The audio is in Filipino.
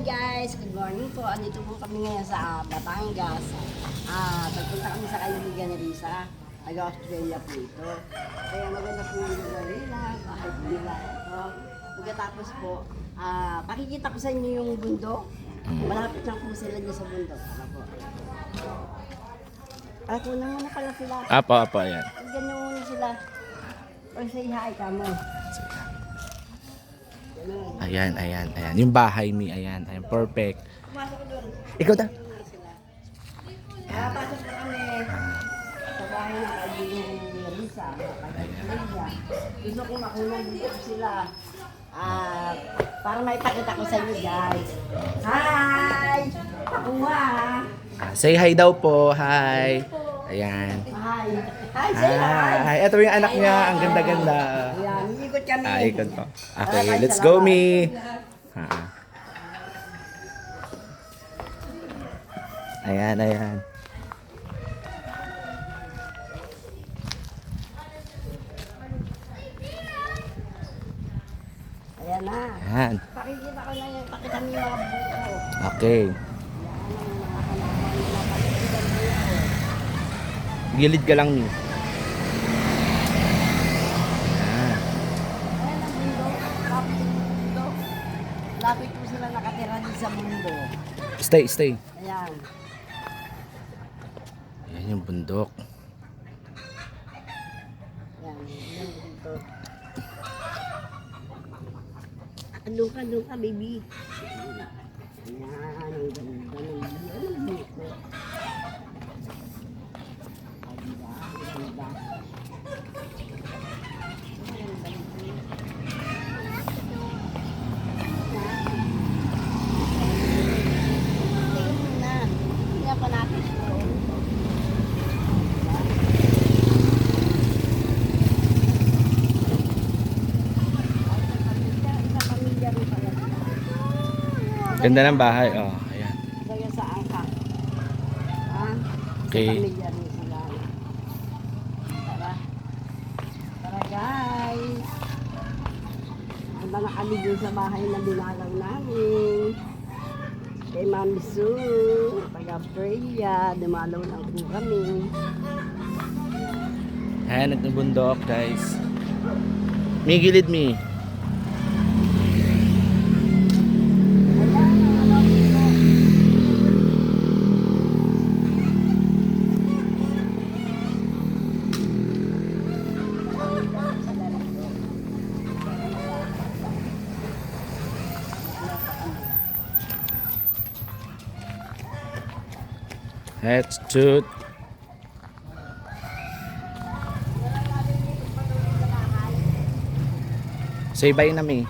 Guys, good morning po. Andito po kami ngayon sa Batangas. Pagpunta kami sa kaibigan ni Risa. Nag-Australia po ito. Kaya maganda po yung lugar nila, kahit nila ito. Pagkatapos po, pakikita ko sa inyo yung bundok. Malapit lang po sila dyan sa bundok. Ano po? Kunan mo na pala sila. Apo, ayan. Ganyan muna sila. Or say hi ka mo. Ayan. Yung bahay ni, ayan, perfect. Pumasok ko doon. Ikaw daw. Pasok na kami sa bahay ng kaibigan ni Risa. Gusto ko makunan dito sila. Para maipakita ko sa inyo guys. Hi! Kuha! Say hi daw po. Hi. Ayan. Hi! Hi! Say hi! Hi. Ito yung anak niya. Ang ganda-ganda. Ayan, ikot kami. Ikot po. Okay, let's go, me. Ayan. Ayan na. Ayan. Pakikita ko na yung pakita mo yung mga buko. Okay. Gilid ka lang, me. Ayan. Ayan ang bundok. Lapit yung bundok. Lapit po sila nakatira din sa bundok. Stay. Ayan. Ayan yung bundok. Ayan. Ayan dito. Doon ka, baby. Ayan. Ang ganda ng bundok. Ganda ng bahay. Oh, ayan. Kaya sa angka. Okay. Sa pamilya rin sila. Tara guys. Punta na kami dun sa bahay na binalaw namin. Kay Mami Sue. Taga-Freya. Dumalaw lang po kami. Ayan, nagbundok, guys. May gilid, me. Let's shoot. Say bye na, me.